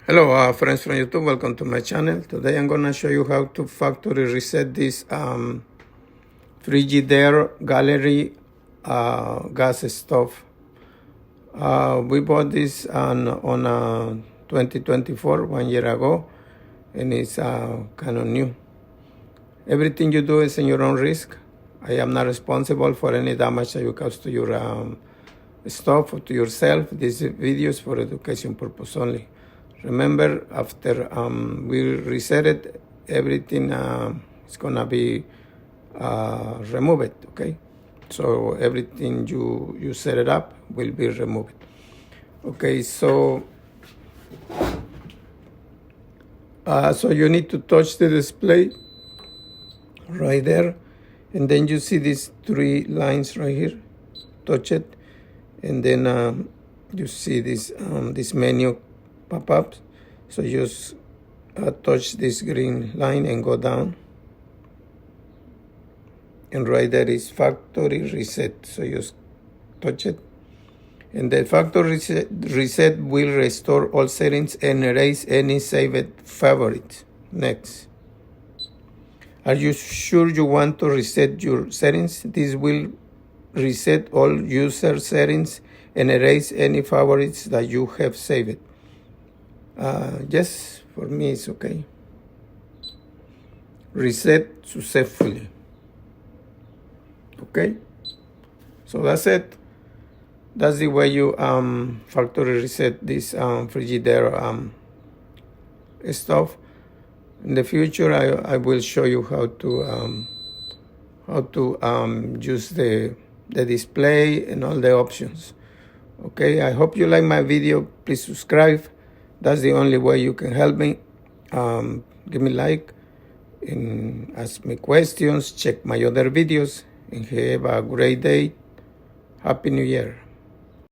Hello friends from YouTube, welcome to my channel. Today I'm gonna show you how to factory reset this Frigidaire Gallery gas stove. We bought this on 2024, 1 year ago, and it's kind of new. Everything you do is in your own risk. I am not responsible for any damage that you cause to your stove or to yourself. This video is for education purpose only. Remember, after we reset it, everything is gonna be removed, okay? So everything you set it up will be removed. Okay, so you need to touch the display right there, and then you see these three lines right here. Touch it, and then you see this menu pop-ups. So just touch this green line and go down, and right there is factory reset. So just touch it, and the factory reset will restore all settings and erase any saved favorites. Next, are you sure you want to reset your settings? This will reset all user settings and erase any favorites that you have saved. Yes, for me it's okay. Reset successfully. Okay, so that's it. That's the way you factory reset this Frigidaire stove. In the future, I will show you how to use the display and all the options. Okay, I hope you like my video. Please subscribe. That's the only way you can help me. Give me a like and ask me questions. Check my other videos and have a great day. Happy New Year.